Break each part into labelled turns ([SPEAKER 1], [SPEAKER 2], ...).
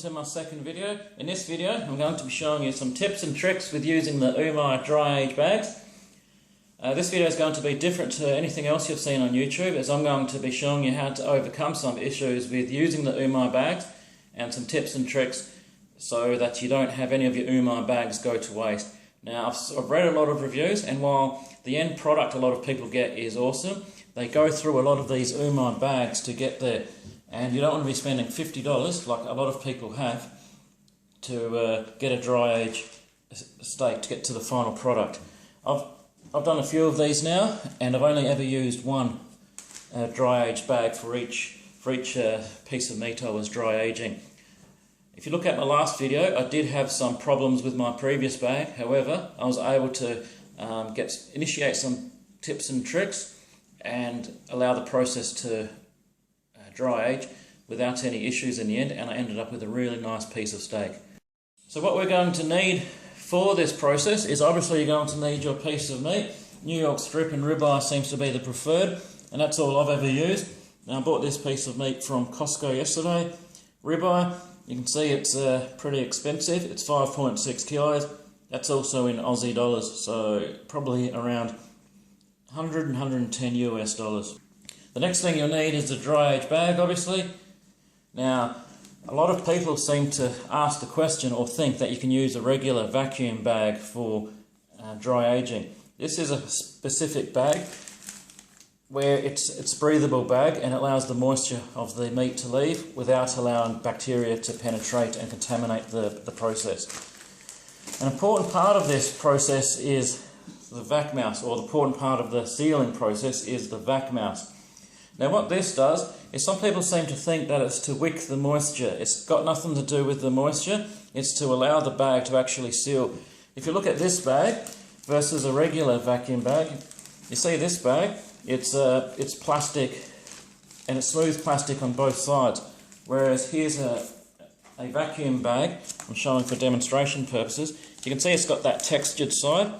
[SPEAKER 1] to my second video. In this video I'm going to be showing you some tips and tricks with using the Umai Dry Age bags. This video is going to be different to anything else you've seen on YouTube, as I'm going to be showing you how to overcome some issues with using the Umai bags and some tips and tricks so that you don't have any of your Umai bags go to waste. Now I've read a lot of reviews, and while the end product a lot of people get is awesome, they go through a lot of these Umai bags to get there. And you don't want to be spending $50, like a lot of people have, to get a dry age steak to get to the final product. I've done a few of these now, and I've only ever used one dry age bag for each piece of meat I was dry aging. If you look at my last video, I did have some problems with my previous bag. However, I was able to initiate some tips and tricks and allow the process to dry age without any issues in the end, and I ended up with a really nice piece of steak. So what we're going to need for this process is obviously you're going to need your piece of meat. New York strip and ribeye seems to be the preferred, and that's all I've ever used. Now I bought this piece of meat from Costco yesterday. Ribeye, you can see it's pretty expensive. It's 5.6 kilos. That's also in Aussie dollars, so probably around 100 and 110 US dollars. The next thing you'll need is a dry age bag, obviously. Now, a lot of people seem to ask the question or think that you can use a regular vacuum bag for dry aging. This is a specific bag where it's a breathable bag and it allows the moisture of the meat to leave without allowing bacteria to penetrate and contaminate the process. An important part of this process is the vac mouse, or the important part of the sealing process is the vac mouse. Now what this does is some people seem to think that it's to wick the moisture. It's got nothing to do with the moisture, it's to allow the bag to actually seal. If you look at this bag versus a regular vacuum bag, you see this bag, it's plastic, and it's smooth plastic on both sides, whereas here's a vacuum bag I'm showing for demonstration purposes. You can see it's got that textured side.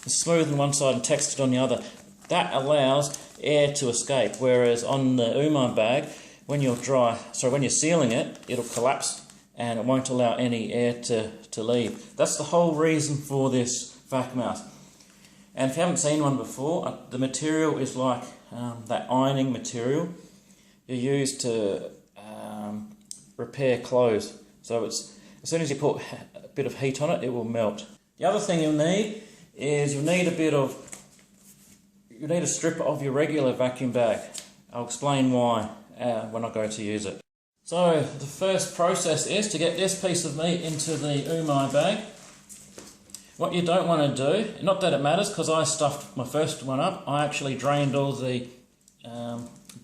[SPEAKER 1] It's smooth on one side and textured on the other. That allows air to escape, whereas on the Umai bag, when you're sealing it, it'll collapse and it won't allow any air to leave. That's the whole reason for this vac mouse. And if you haven't seen one before, the material is like that ironing material you use to repair clothes. So as soon as you put a bit of heat on it, it will melt. The other thing you'll need is you'll need a strip of your regular vacuum bag. I'll explain why when I go to use it. So the first process is to get this piece of meat into the Umai bag. What you don't want to do, not that it matters because I stuffed my first one up, I actually drained all the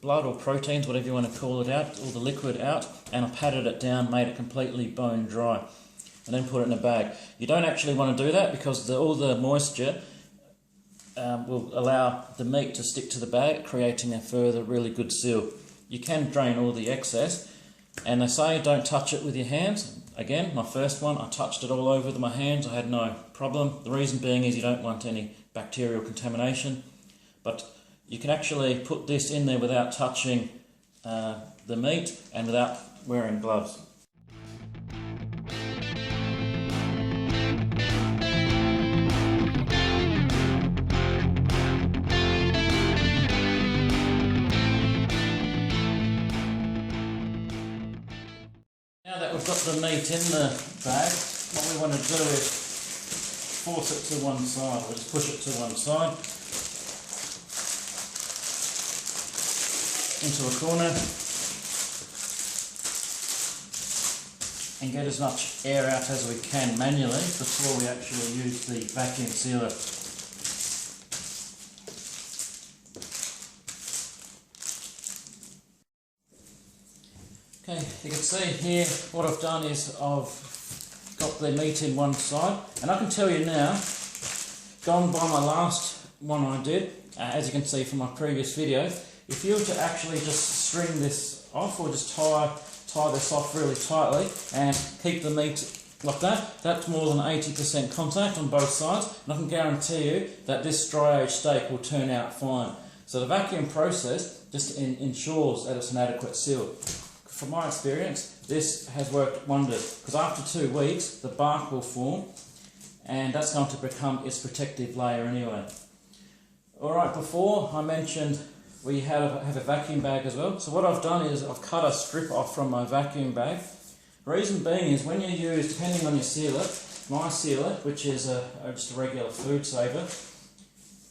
[SPEAKER 1] blood or proteins, whatever you want to call it, out, all the liquid out, and I patted it down, made it completely bone dry, and then put it in a bag. You don't actually want to do that because all the moisture will allow the meat to stick to the bag, creating a further really good seal. You can drain all the excess, and they say don't touch it with your hands. Again, my first one, I touched it all over with my hands, I had no problem. The reason being is you don't want any bacterial contamination, but you can actually put this in there without touching the meat and without wearing gloves. Now that we've got the meat in the bag, what we want to do is force it to one side, or just push it to one side, into a corner, and get as much air out as we can manually before we actually use the vacuum sealer. Okay, you can see here what I've done is I've got the meat in one side, and I can tell you now, going by my last one I did, as you can see from my previous video, if you were to actually just string this off or just tie this off really tightly and keep the meat like that, that's more than 80% contact on both sides, and I can guarantee you that this dry aged steak will turn out fine. So the vacuum process just ensures that it's an adequate seal. from my experience, this has worked wonders, because after 2 weeks the bark will form and that's going to become its protective layer anyway. Alright, before I mentioned we have a vacuum bag as well. So what I've done is I've cut a strip off from my vacuum bag. The reason being is when you use, depending on your sealer, my sealer, which is just a regular food saver,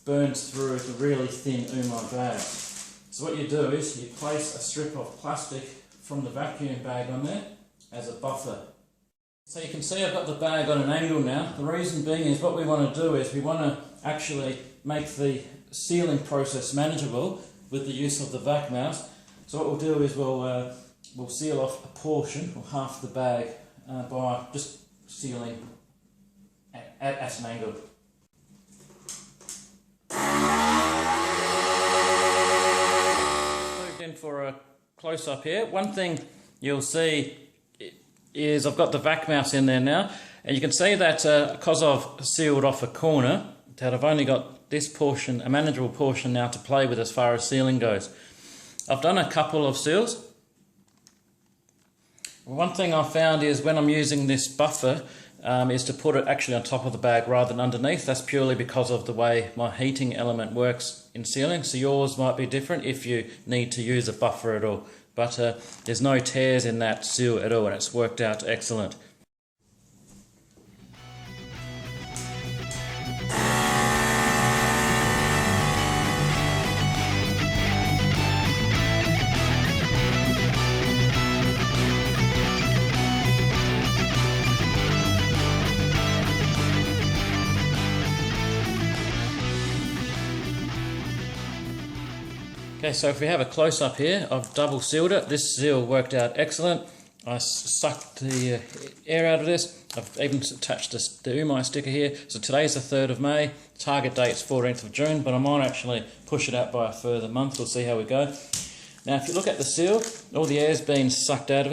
[SPEAKER 1] burns through the really thin Umai bag. So what you do is you place a strip of plastic from the vacuum bag on there as a buffer. So you can see I've got the bag on an angle now. The reason being is what we want to do is we want to actually make the sealing process manageable with the use of the vac mouse. So what we'll do is we'll seal off a portion or half the bag by just sealing at an angle. Moved in for a close-up here. One thing you'll see is I've got the vac mouse in there now, and you can see that because I've sealed off a corner, that I've only got this portion, a manageable portion now to play with as far as sealing goes. I've done a couple of seals. One thing I found is when I'm using this buffer is to put it actually on top of the bag rather than underneath. That's purely because of the way my heating element works in sealing, so yours might be different if you need to use a buffer at all. But there's no tears in that seal at all and it's worked out excellent. Okay, so if we have a close-up here, I've double sealed it. This seal worked out excellent. I sucked the air out of this. I've even attached the Umai sticker here. So today's the 3rd of May. Target date's 14th of June, but I might actually push it out by a further month. We'll see how we go. Now, if you look at the seal, all the air's been sucked out of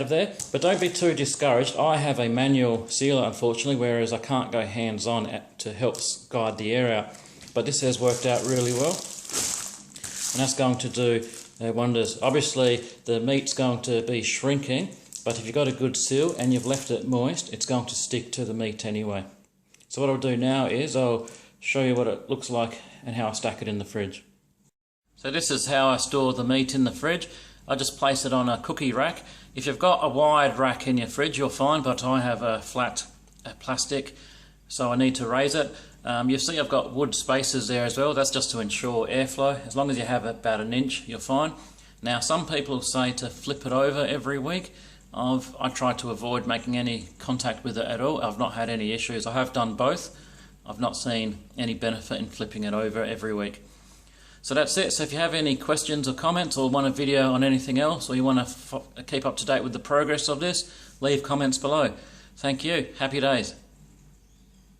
[SPEAKER 1] there. But don't be too discouraged. I have a manual sealer, unfortunately, whereas I can't go hands-on to help guide the air out. But this has worked out really well. And that's going to do wonders. Obviously the meat's going to be shrinking, but if you've got a good seal and you've left it moist, it's going to stick to the meat anyway. So what I'll do now is I'll show you what it looks like and how I stack it in the fridge. So this is how I store the meat in the fridge. I just place it on a cookie rack. If you've got a wide rack in your fridge, you're fine, but I have a flat plastic, so I need to raise it. You'll see I've got wood spaces there as well. That's just to ensure airflow. As long as you have about 1 inch, you're fine. Now, some people say to flip it over every week. I try to avoid making any contact with it at all. I've not had any issues. I have done both. I've not seen any benefit in flipping it over every week. So that's it. So if you have any questions or comments or want a video on anything else, or you want to keep up to date with the progress of this, leave comments below. Thank you. Happy days.